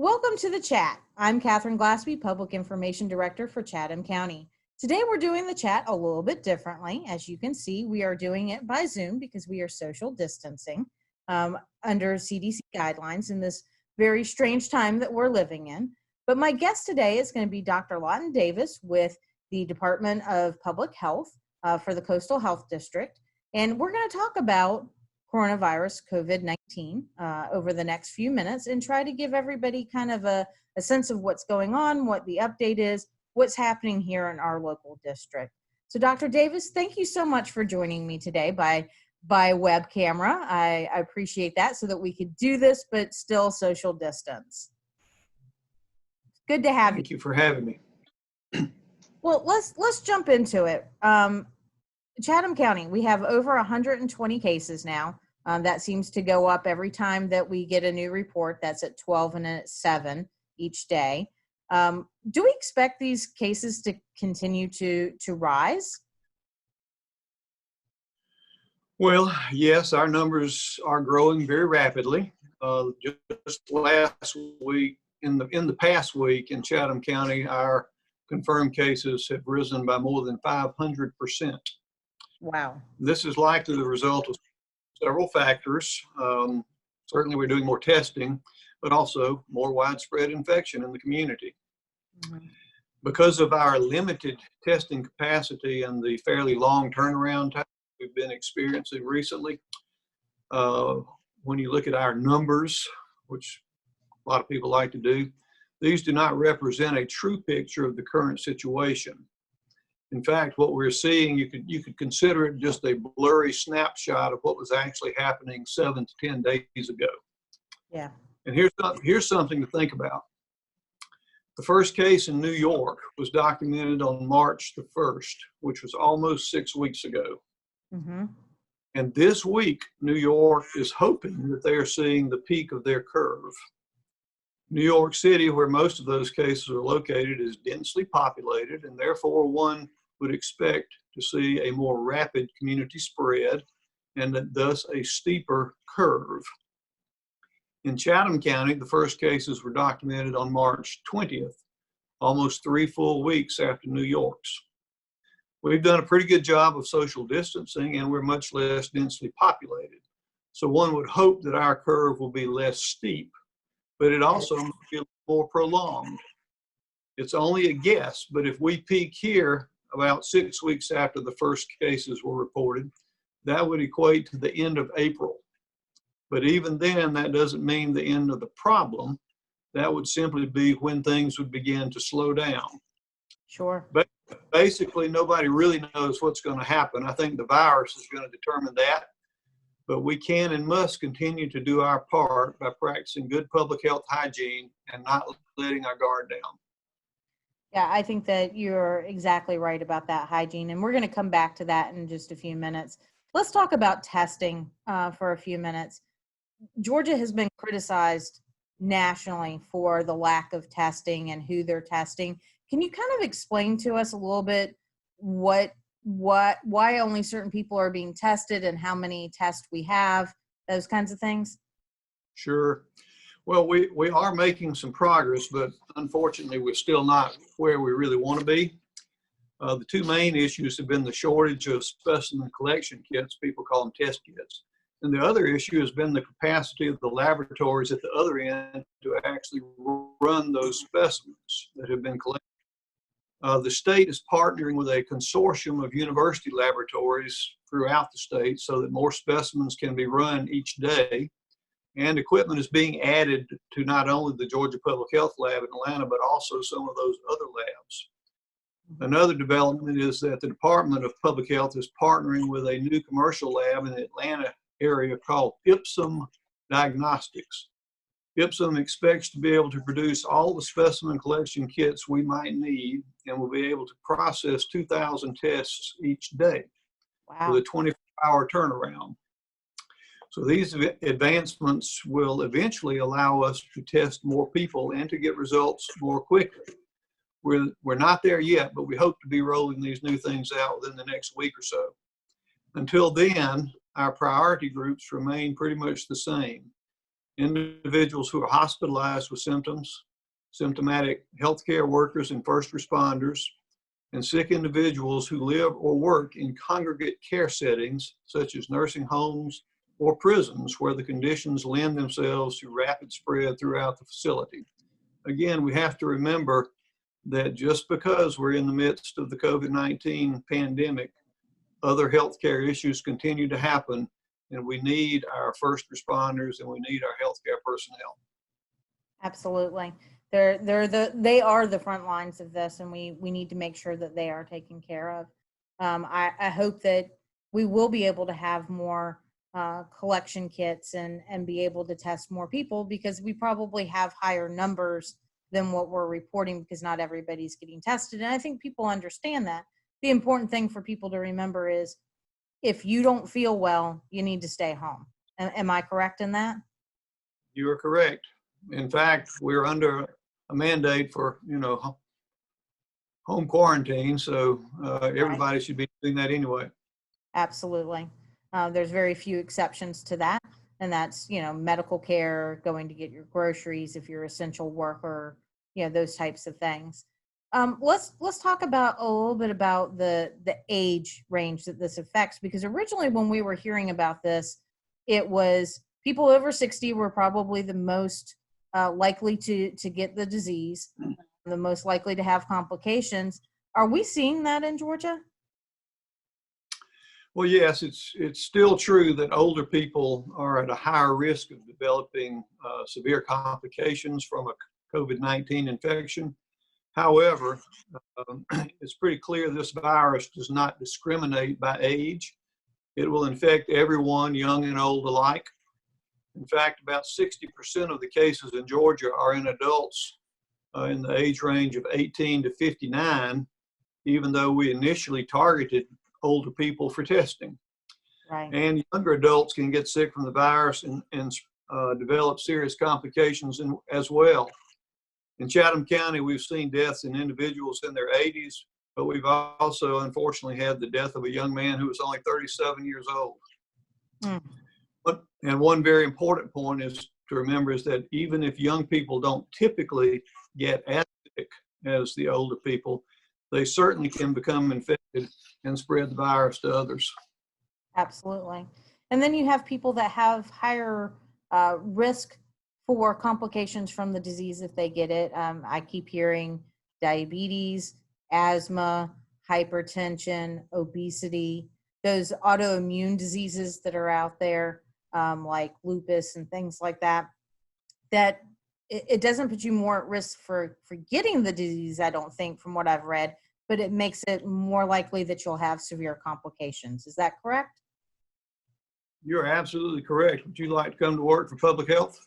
Welcome to the chat. I'm Catherine Glassby, Public Information Director for Chatham County. Today we're doing the chat a little bit differently. As you can see, we are doing it by Zoom because we are social distancing under CDC guidelines in this very strange time that we're living in. But my guest today is going to be Dr. Lawton Davis with the Department of Public Health for the Coastal Health District. And we're going to talk about coronavirus, COVID-19, over the next few minutes and try to give everybody kind of a sense of what's going on, what the update is, what's happening here in our local district. So Dr. Davis, thank you so much for joining me today by web camera. I appreciate that so that we could do this, but still social distance. Good to have you. Thank you for having me. Well, let's jump into it. Chatham County, we have over 120 cases now. That seems to go up every time that we get a new report. That's at 12 and at 7 each day. Do we expect these cases to continue to rise? Well, yes, our numbers are growing very rapidly. Just last week, in the past week in Chatham County, our confirmed cases have risen by more than 500%. Wow. This is likely the result of several factors. Certainly we're doing more testing, but also more widespread infection in the community. Mm-hmm. Because of our limited testing capacity and the fairly long turnaround time we've been experiencing recently, when you look at our numbers, which a lot of people like to do, these do not represent a true picture of the current situation. In fact, what we're seeing, you could consider it just a blurry snapshot of what was actually happening 7 to 10 days ago. Yeah. And here's something to think about. The first case in New York was documented on March the 1st, which was almost 6 weeks ago. Mm-hmm. And this week, New York is hoping that they are seeing the peak of their curve. New York City, where most of those cases are located, is densely populated, and therefore one would expect to see a more rapid community spread and thus a steeper curve. In Chatham County, the first cases were documented on March 20th, almost 3 full weeks after New York's. We've done a pretty good job of social distancing, and we're much less densely populated. So one would hope that our curve will be less steep, but it also might be more prolonged. It's only a guess, but if we peak here about 6 weeks after the first cases were reported, that would equate to the end of April. But even then, that doesn't mean the end of the problem. That would simply be when things would begin to slow down. Sure. But basically, nobody really knows what's going to happen. I think the virus is going to determine that. But we can and must continue to do our part by practicing good public health hygiene and not letting our guard down. Yeah, I think that you're exactly right about that hygiene, and we're going to come back to that in just a few minutes. Let's talk about testing for a few minutes. Georgia has been criticized nationally for the lack of testing and who they're testing. Can you kind of explain to us a little bit why only certain people are being tested and how many tests we have, those kinds of things? Sure. Well, we are making some progress, but unfortunately, we're still not where we really want to be. The two main issues have been the shortage of specimen collection kits, people call them test kits. And the other issue has been the capacity of the laboratories at the other end to actually run those specimens that have been collected. The state is partnering with a consortium of university laboratories throughout the state so that more specimens can be run each day. And equipment is being added to not only the Georgia Public Health Lab in Atlanta, but also some of those other labs. Another development is that the Department of Public Health is partnering with a new commercial lab in the Atlanta area called Ipsum Diagnostics. Ipsum expects to be able to produce all the specimen collection kits we might need and will be able to process 2,000 tests each day. Wow. With a 24-hour turnaround. So these advancements will eventually allow us to test more people and to get results more quickly. We're not there yet, but we hope to be rolling these new things out within the next week or so. Until then, our priority groups remain pretty much the same. individuals who are hospitalized with symptoms, symptomatic healthcare workers and first responders, and sick individuals who live or work in congregate care settings, such as nursing homes or prisons, where the conditions lend themselves to rapid spread throughout the facility. Again, we have to remember that just because we're in the midst of the COVID-19 pandemic, other healthcare issues continue to happen, and we need our first responders and we need our healthcare personnel. Absolutely. They are the front lines of this, and we need to make sure that they are taken care of. I hope that we will be able to have more collection kits and be able to test more people, because we probably have higher numbers than what we're reporting, because not everybody's getting tested. And I think people understand that. The important thing for people to remember is, if you don't feel well, you need to stay home. Am I correct in that? You are correct. In fact, we're under a mandate for, home quarantine, so everybody should be doing that anyway. Absolutely. There's very few exceptions to that, and that's, medical care, going to get your groceries if you're an essential worker, those types of things. Let's talk about a little bit about the age range that this affects, because originally when we were hearing about this, it was people over 60 were probably the most likely to get the disease, the most likely to have complications. Are we seeing that in Georgia? Well, yes, it's still true that older people are at a higher risk of developing severe complications from a COVID-19 infection. However, it's pretty clear this virus does not discriminate by age. It will infect everyone, young and old alike. In fact, about 60% of the cases in Georgia are in adults in the age range of 18 to 59, even though we initially targeted older people for testing. Right. And younger adults can get sick from the virus and develop serious complications as well. In Chatham County, we've seen deaths in individuals in their 80s, but we've also unfortunately had the death of a young man who was only 37 years old. And one very important point is to remember is that even if young people don't typically get as sick as the older people, they certainly can become infected and spread the virus to others. Absolutely. And then you have people that have higher risk for complications from the disease if they get it. I keep hearing diabetes, asthma, hypertension, obesity, those autoimmune diseases that are out there, like lupus and things like that, that it doesn't put you more at risk for getting the disease, I don't think, from what I've read, but it makes it more likely that you'll have severe complications. Is that correct? You're absolutely correct. Would you like to come to work for public health?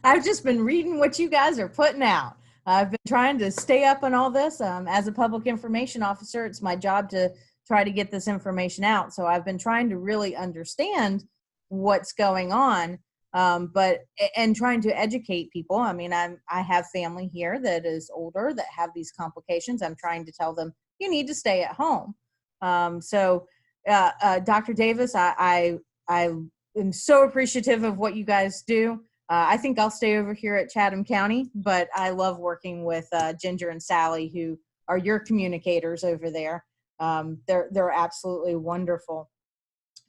I've just been reading what you guys are putting out. I've been trying to stay up on all this. As a public information officer, it's my job to try to get this information out. So I've been trying to really understand what's going on, and trying to educate people. I mean, I have family here that is older that have these complications. I'm trying to tell them, you need to stay at home. Dr. Davis, I am so appreciative of what you guys do. I think I'll stay over here at Chatham County, but I love working with Ginger and Sally, who are your communicators over there. They're absolutely wonderful.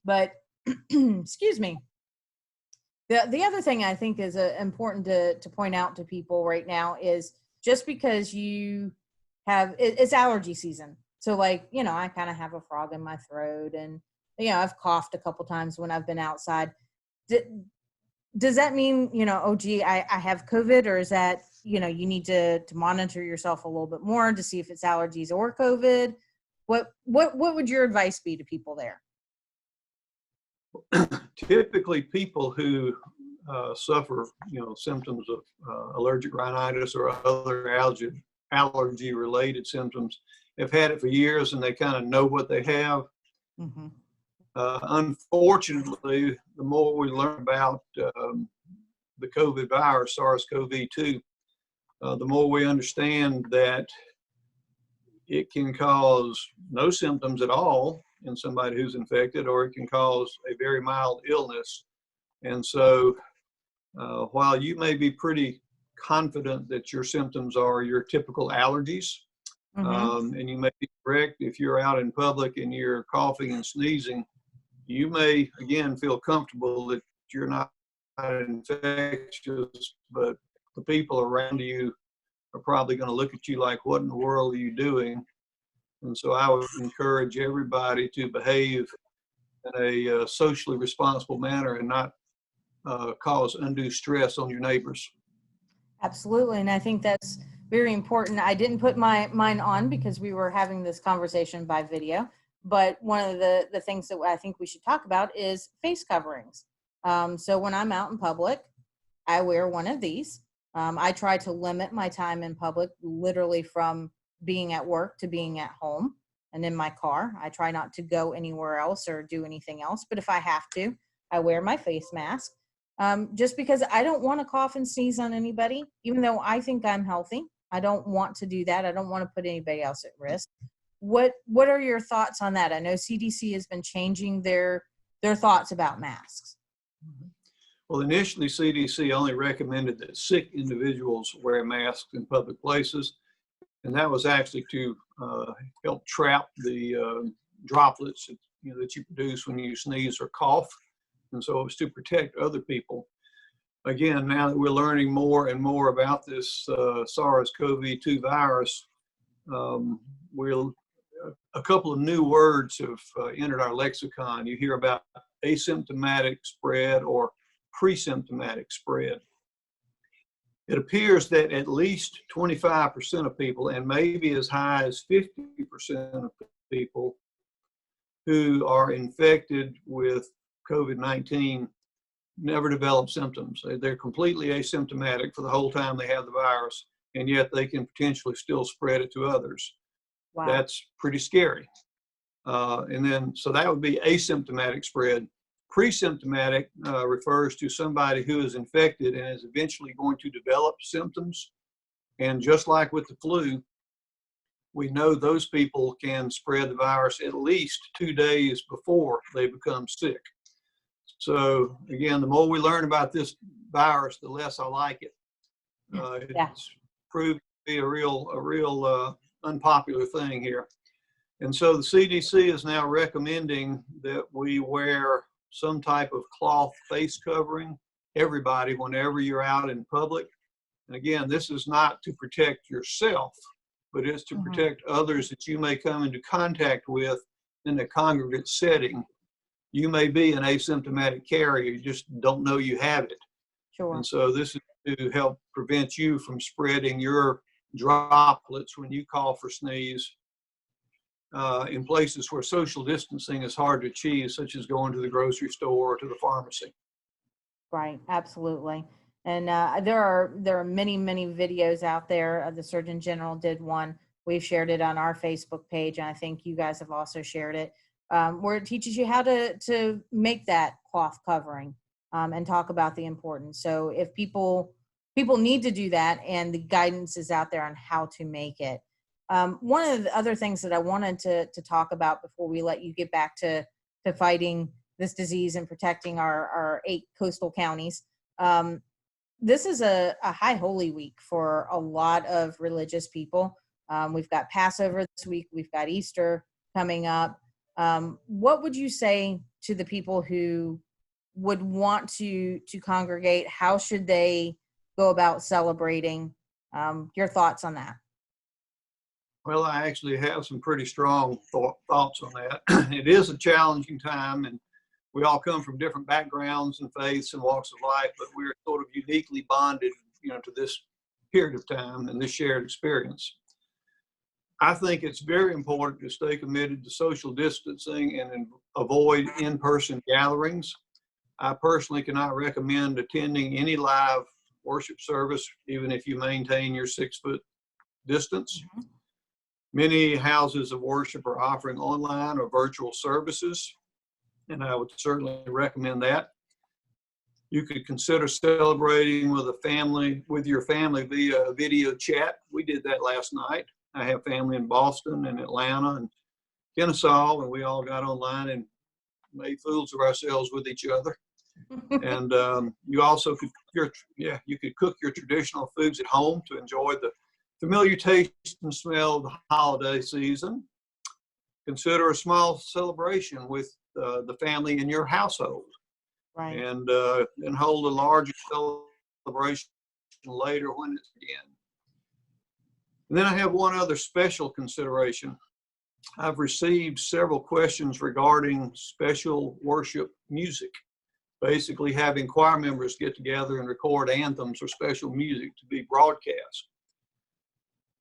But excuse me. The other thing I think is important to point out to people right now is, just because you have, it's allergy season. So like, I kind of have a frog in my throat, and, I've coughed a couple times when I've been outside. Does that mean, oh, gee, I have COVID, or is that, you need to monitor yourself a little bit more to see if it's allergies or COVID? What would your advice be to people there? Typically, people who suffer, symptoms of allergic rhinitis or other allergy-related symptoms have had it for years, and they kind of know what they have. Mm-hmm. Unfortunately, the more we learn about the COVID virus, SARS-CoV-2, the more we understand that it can cause no symptoms at all in somebody who's infected, or it can cause a very mild illness. And so While you may be pretty confident that your symptoms are your typical allergies, and you may be correct if you're out in public and you're coughing and sneezing, you may, again, feel comfortable that you're not infectious, but the people around you are probably going to look at you like, what in the world are you doing? And so I would encourage everybody to behave in a socially responsible manner and not cause undue stress on your neighbors. Absolutely. And I think that's very important. I didn't put mine on because we were having this conversation by video. But one of the things that I think we should talk about is face coverings. So when I'm out in public, I wear one of these. I try to limit my time in public, literally from being at work to being at home and in my car. I try not to go anywhere else or do anything else. But if I have to, I wear my face mask. Just because I don't want to cough and sneeze on anybody, even though I think I'm healthy. I don't want to do that. I don't want to put anybody else at risk. What are your thoughts on that? I know CDC has been changing their thoughts about masks. Well, initially CDC only recommended that sick individuals wear masks in public places, and that was actually to help trap the droplets that you produce when you sneeze or cough. And so it was to protect other people. Again, now that we're learning more and more about this SARS-CoV-2 virus, a couple of new words have entered our lexicon. You hear about asymptomatic spread or pre-symptomatic spread. It appears that at least 25% of people, and maybe as high as 50% of people who are infected with COVID-19 never develop symptoms. They're completely asymptomatic for the whole time they have the virus, and yet they can potentially still spread it to others. Wow. That's pretty scary. So that would be asymptomatic spread. Pre-symptomatic refers to somebody who is infected and is eventually going to develop symptoms. And just like with the flu, we know those people can spread the virus at least 2 days before they become sick. So again, the more we learn about this virus, the less I like it. It's proved to be a real unpopular thing here. And so the CDC is now recommending that we wear some type of cloth face covering, everybody, whenever you're out in public. And again, this is not to protect yourself, but it's to protect others that you may come into contact with in a congregate setting. You may be an asymptomatic carrier, you just don't know you have it. Sure. And so this is to help prevent you from spreading your droplets when you cough or sneeze in places where social distancing is hard to achieve, such as going to the grocery store or to the pharmacy. Right, absolutely. And there are many videos out there. The Surgeon General did one. We've shared it on our Facebook page, and I think you guys have also shared it, where it teaches you how to make that cloth covering and talk about the importance. So if people need to do that, and the guidance is out there on how to make it. One of the other things that I wanted to talk about before we let you get back to fighting this disease and protecting our 8 coastal counties. This is a high holy week for a lot of religious people. We've got Passover this week. We've got Easter coming up. What would you say to the people who would want to congregate? How should they go about celebrating? Your thoughts on that? Well, I actually have some pretty strong thoughts on that. It is a challenging time, and we all come from different backgrounds and faiths and walks of life, but we're sort of uniquely bonded, to this period of time and this shared experience. I think it's very important to stay committed to social distancing and avoid in-person gatherings. I personally cannot recommend attending any live worship service, even if you maintain your 6-foot distance. Many houses of worship are offering online or virtual services, and I would certainly recommend that. You could consider celebrating with your family via video chat. We did that last night. I have family in Boston and Atlanta and Kennesaw, and we all got online and made fools of ourselves with each other. And you also could you could cook your traditional foods at home to enjoy the familiar taste and smell of the holiday season. Consider a small celebration with the family in your household, Right. and hold a larger celebration later when it's again. And then I have one other special consideration. I've received several questions regarding special worship music, basically having choir members get together and record anthems or special music to be broadcast.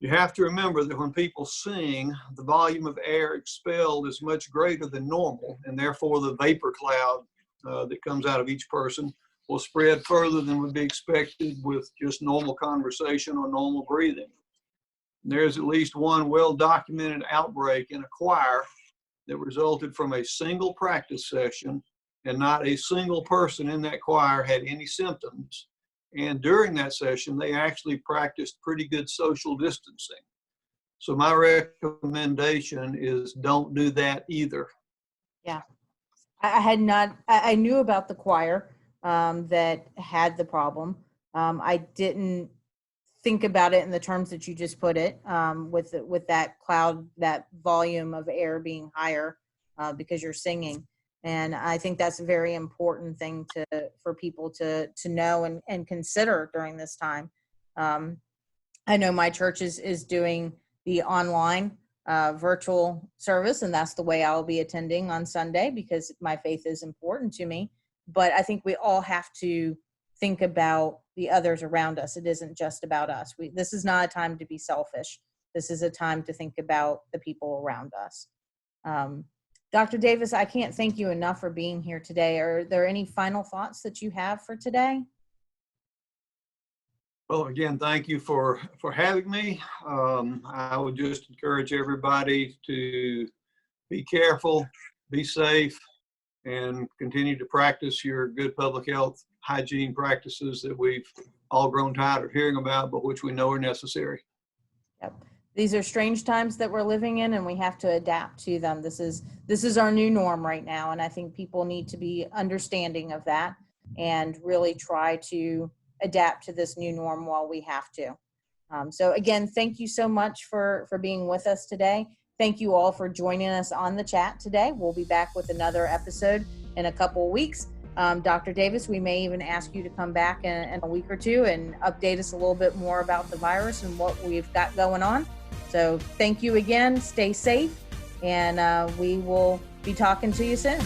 You have to remember that when people sing, the volume of air expelled is much greater than normal, and therefore the vapor cloud that comes out of each person will spread further than would be expected with just normal conversation or normal breathing. There's at least one well-documented outbreak in a choir that resulted from a single practice session, and not a single person in that choir had any symptoms. And during that session, they actually practiced pretty good social distancing. So my recommendation is don't do that either. Yeah. I knew about the choir that had the problem. I didn't think about it in the terms that you just put it, with that cloud, that volume of air being higher because you're singing. And I think that's a very important thing for people to know and consider during this time. I know my church is doing the online virtual service, and that's the way I'll be attending on Sunday because my faith is important to me. But I think we all have to think about the others around us. It isn't just about us. This is not a time to be selfish. This is a time to think about the people around us. Dr. Davis, I can't thank you enough for being here today. Are there any final thoughts that you have for today? Well, again, thank you for having me. I would just encourage everybody to be careful, be safe, and continue to practice your good public health hygiene practices that we've all grown tired of hearing about, but which we know are necessary. Yep. These are strange times that we're living in, and we have to adapt to them. This is our new norm right now, and I think people need to be understanding of that and really try to adapt to this new norm while we have to. So again, thank you so much for being with us today. Thank you all for joining us on the chat today. We'll be back with another episode in a couple of weeks. Dr. Davis, we may even ask you to come back in a week or two and update us a little bit more about the virus and what we've got going on. So thank you again. Stay safe, and we will be talking to you soon.